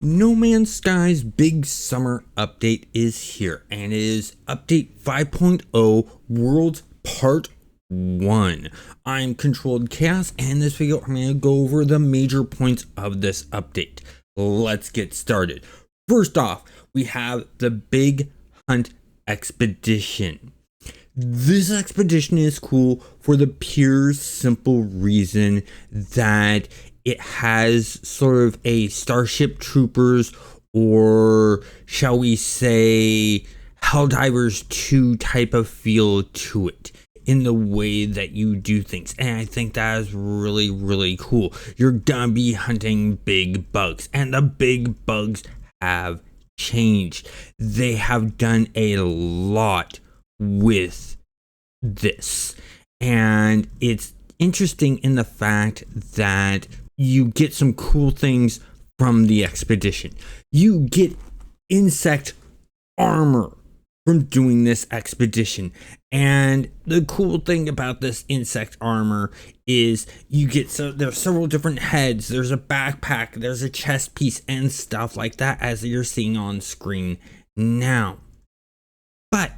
No Man's Sky's big summer update is here, and it is update 5.0 Worlds Part 1. I'm Controlled Chaos, and in this video I'm going to go over the major points of this update. Let's get started. First off, we have the Big Hunt Expedition. This expedition is cool for the pure simple reason that it has sort of a Starship Troopers, or shall we say Helldivers 2 type of feel to it in the way that you do things. And I think that is really, really cool. You're gonna be hunting big bugs, and the big bugs have changed. They have done a lot with this, and it's interesting in the fact that you get some cool things from the expedition. You get insect armor from doing this expedition, and the cool thing about this insect armor is you get, so there's several different heads, there's a backpack, there's a chest piece and stuff like that, as you're seeing on screen now. But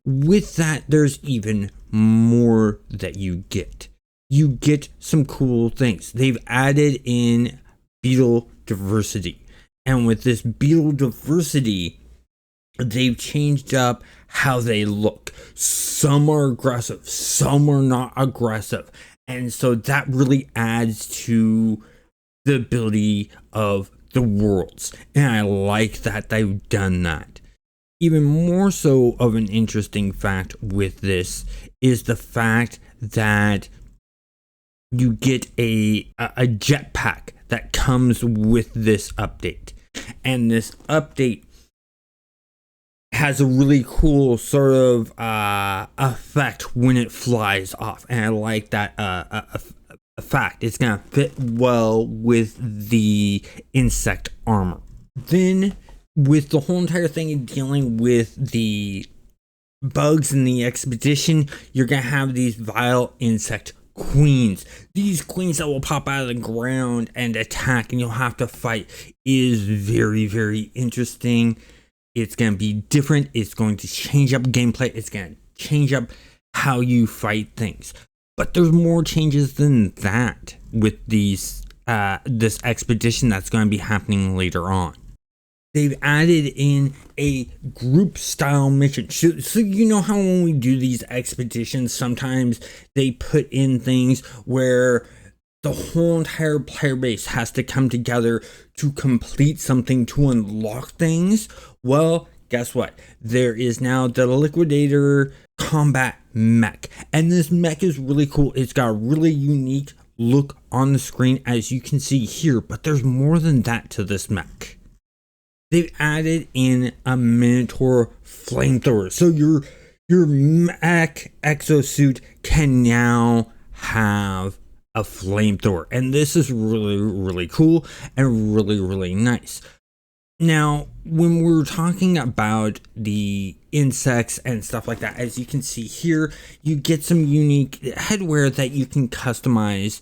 with that, there's even more that you get. You get some cool things. They've added in beetle diversity. And with this beetle diversity, they've changed up how they look. Some are aggressive, some are not aggressive. And so that really adds to the ability of the worlds. And I like that they've done that. Even more so of an interesting fact with this is the fact that you get a jetpack that comes with this update, and this update has a really cool sort of effect when it flies off, and I like that fact. It's gonna fit well with the insect armor. Then with the whole entire thing and dealing with the bugs in the expedition, you're gonna have these vile insect queens. These queens that will pop out of the ground and attack, and you'll have to fight. Is very, very interesting. It's going to be different. It's going to change up gameplay. It's going to change up how you fight things. But there's more changes than that with these this expedition that's going to be happening later on. They've added in a group style mission. So you know how when we do these expeditions, sometimes they put in things where the whole entire player base has to come together to complete something, to unlock things. Well, guess what? There is now the Liquidator combat mech. And this mech is really cool. It's got a really unique look on the screen, as you can see here. But there's more than that to this mech. They've added in a Minotaur flamethrower. So your mech exosuit can now have a flamethrower. And this is really, really cool and really, really nice. Now, when we're talking about the insects and stuff like that, as you can see here, you get some unique headwear that you can customize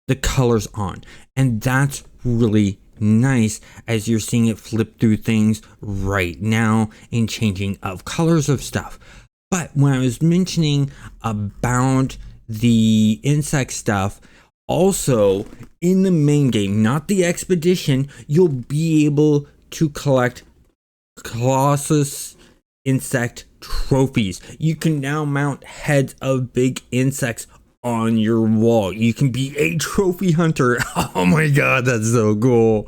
the colors on. And that's really nice, as you're seeing it flip through things right now and changing of colors of stuff. But when I was mentioning about the insect stuff, also in the main game, not the expedition, you'll be able to collect Colossus insect trophies. You can now mount heads of big insects on your wall. You can be a trophy hunter. Oh my god, that's so cool.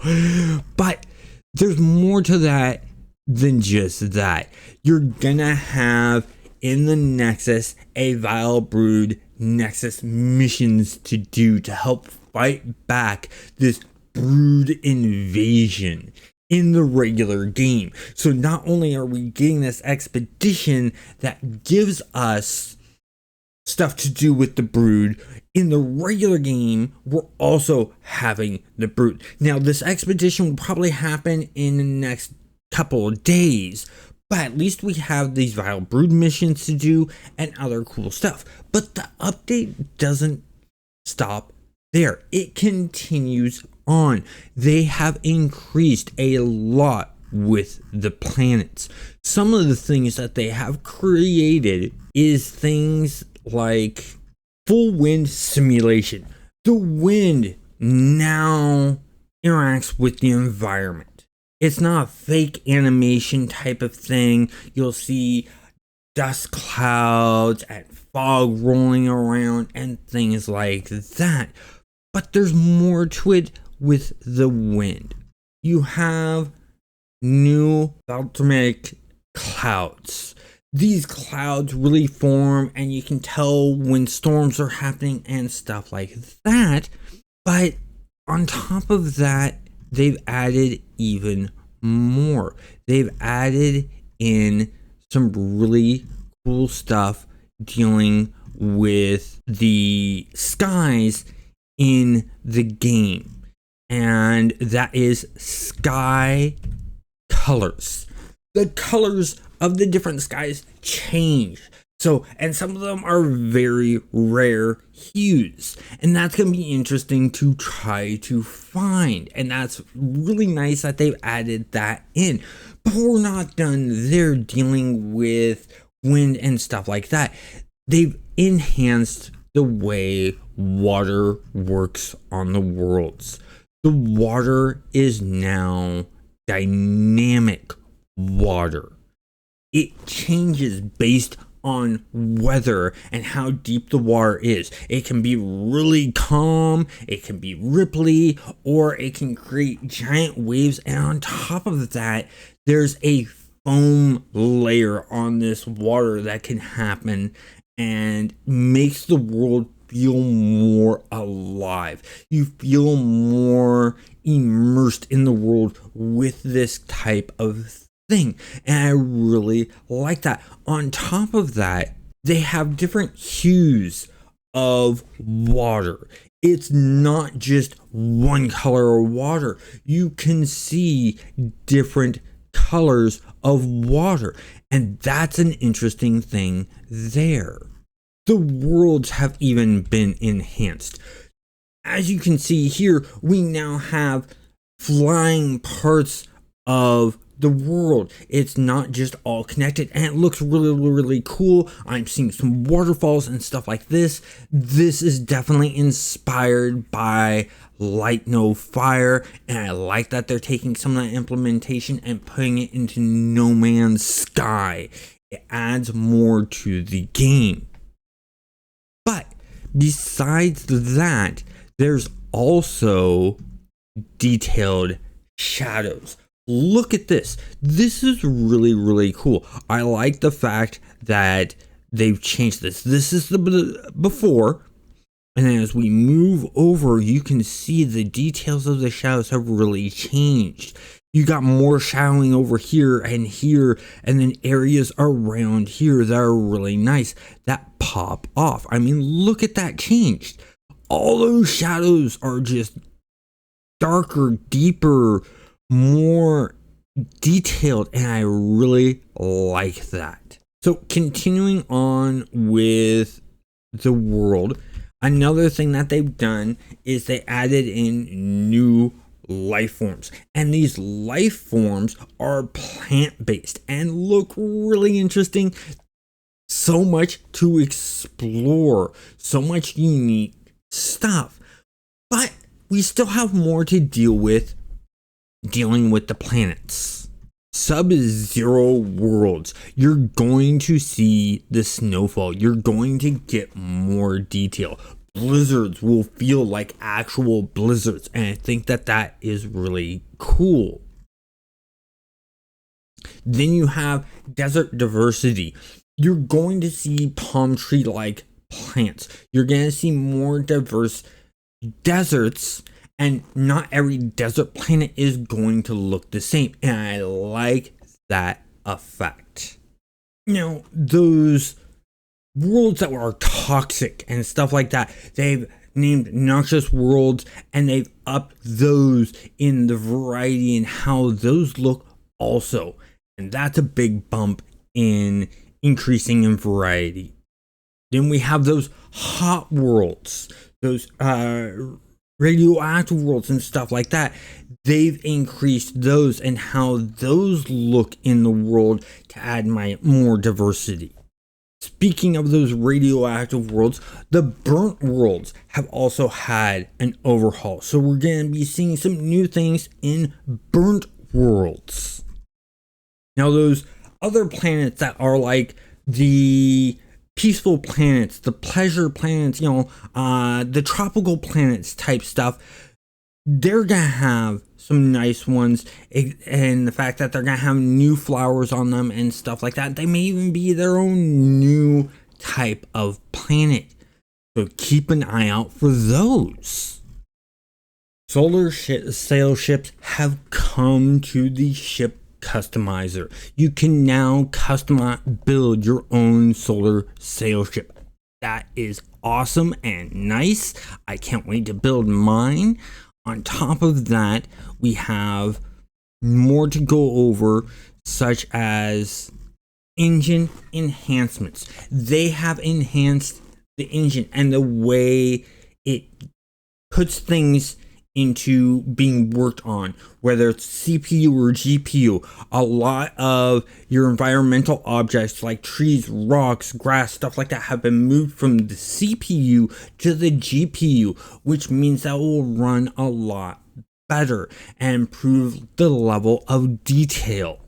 But there's more to that than just that. You're gonna have in the Nexus a Vile Brood Nexus missions to do to help fight back this brood invasion in the regular game. So not only are we getting this expedition that gives us stuff to do with the brood, in the regular game we're also having the brood. Now this expedition will probably happen in the next couple of days, but at least we have these Vile Brood missions to do and other cool stuff. But the update doesn't stop there. It continues on, they have increased a lot with the planets. Some of the things that they have created is things like full wind simulation. The wind now interacts with the environment. It's not a fake animation type of thing. You'll see dust clouds and fog rolling around and things like that. But there's more to it with the wind. You have new automatic clouds. These clouds really form and you can tell when storms are happening and stuff like that. But on top of that, they've added even more. They've added in some really cool stuff dealing with the skies in the game. And that is sky colors. The colors of the different skies change. So, and some of them are very rare hues. And that's going to be interesting to try to find. And that's really nice that they've added that in. But we're not done there dealing with wind and stuff like that. They've enhanced the way water works on the worlds. The water is now dynamic water. It changes based on weather and how deep the water is. It can be really calm, it can be ripply, or it can create giant waves. And on top of that, there's a foam layer on this water that can happen and makes the world feel more alive. You feel more immersed in the world with this type of thing, and I really like that. On top of that, they have different hues of water. It's not just one color of water. You can see different colors of water, and that's an interesting thing there. The worlds have even been enhanced. As you can see here, we now have flying parts of the world. It's not just all connected, and it looks really cool. I'm seeing some waterfalls and stuff like this. This is definitely inspired by Light No Fire, and I like that they're taking some of that implementation and putting it into No Man's Sky. It adds more to the game. But besides that, there's also detailed shadows. Look at this. This is really cool. I like the fact that they've changed this. This is the before, and then as we move over, you can see the details of the shadows have really changed. You got more shadowing over here, and then areas around here that are really nice that pop off. I mean, look at that changed. All those shadows are just darker, deeper, more detailed, and I really like that. So continuing on with the world, another thing that they've done is they added in new life forms, and these life forms are plant-based and look really interesting. So much to explore, so much unique stuff, but we still have more to deal with dealing with the planets. Sub-Zero worlds, you're going to see the snowfall, you're going to get more detail. Blizzards will feel like actual blizzards, and I think that is really cool. Then you have desert diversity. You're going to see palm tree like plants. You're going to see more diverse deserts, and not every desert planet is going to look the same, and I like that effect. Now, those worlds that are toxic and stuff like that, they've named noxious worlds, and they've upped those in the variety and how those look also, and that's a big bump in increasing in variety. Then we have those hot worlds, those radioactive worlds and stuff like that. They've increased those and how those look in the world to add more diversity. Speaking of those radioactive worlds, the burnt worlds have also had an overhaul. So we're going to be seeing some new things in burnt worlds. Now those other planets that are like the peaceful planets, the pleasure planets, the tropical planets type stuff, they're going to have some nice ones, and the fact that they're going to have new flowers on them and stuff like that. They may even be their own new type of planet. So keep an eye out for those. Solar sail ships have come to the ship customizer. You can now build your own solar sail ship. That is awesome and nice. I can't wait to build mine. On top of that, we have more to go over, such as engine enhancements. They have enhanced the engine and the way it puts things into being worked on, whether it's CPU or GPU. A lot of your environmental objects like trees, rocks, grass, stuff like that have been moved from the CPU to the GPU, which means that will run a lot better and improve the level of detail.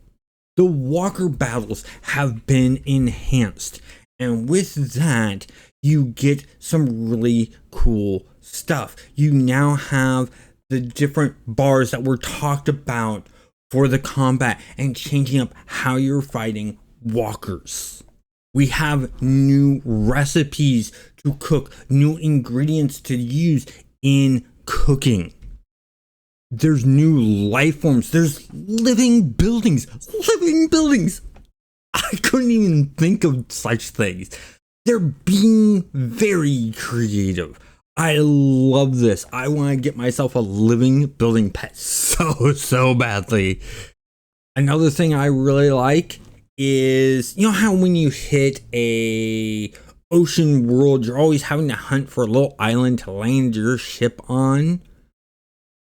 The walker battles have been enhanced, and with that, you get some really cool stuff. You now have the different bars that were talked about for the combat and changing up how you're fighting walkers. We have new recipes to cook, new ingredients to use in cooking. There's new life forms. There's living buildings. I couldn't even think of such things. They're being very creative. I love this. I want to get myself a living building pet so badly. Another thing I really like is, how when you hit a ocean world, you're always having to hunt for a little island to land your ship on?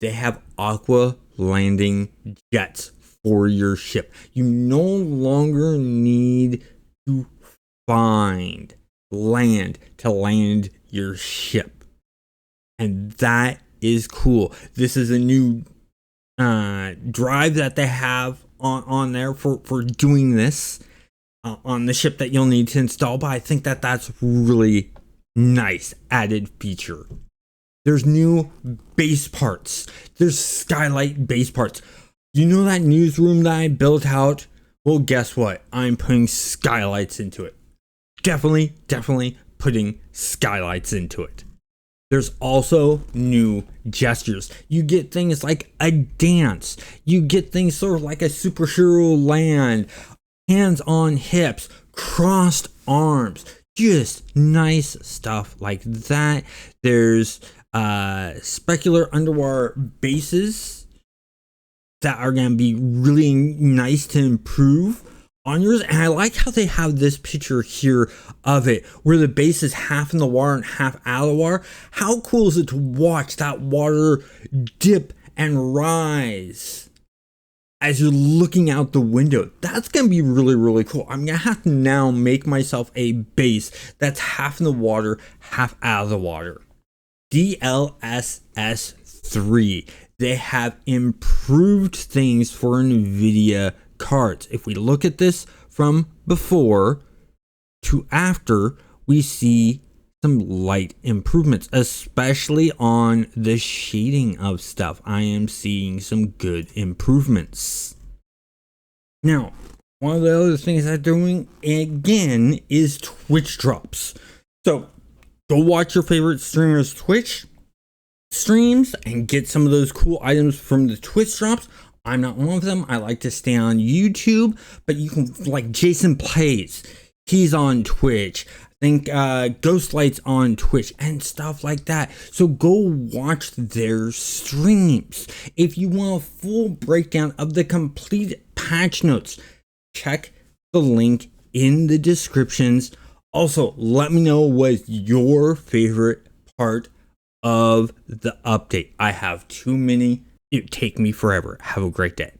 They have aqua landing jets for your ship. You no longer need to find land to land your ship. And that is cool. This is a new drive that they have on there for doing this on the ship that you'll need to install. But I think that that's really nice added feature. There's new base parts. There's skylight base parts. You know that newsroom that I built out? Well, guess what? I'm putting skylights into it. Definitely putting skylights into it. There's also new gestures. You get things like a dance. You get things sort of like a superhero land. Hands on hips. Crossed arms. Just nice stuff like that. There's specular underwater bases that are going to be really nice to improve on yours. And I like how they have this picture here of it where the base is half in the water and half out of the water. How cool is it to watch that water dip and rise as you're looking out the window? That's going to be really cool. I'm going to have to now make myself a base that's half in the water, half out of the water. DLSS 3. They have improved things for NVIDIA cards. If we look at this from before to after, we see some light improvements, especially on the shading of stuff. I am seeing some good improvements. Now, one of the other things I'm doing again is Twitch drops. So go watch your favorite streamers' Twitch streams and get some of those cool items from the Twitch drops. I'm not one of them. I like to stay on YouTube, but you can, like Jason Plays, he's on Twitch. I think Ghostlight's on Twitch and stuff like that. So go watch their streams. If you want a full breakdown of the complete patch notes, check the link in the descriptions. Also, let me know what's your favorite part of the update. I have too many. It take me forever. Have a great day.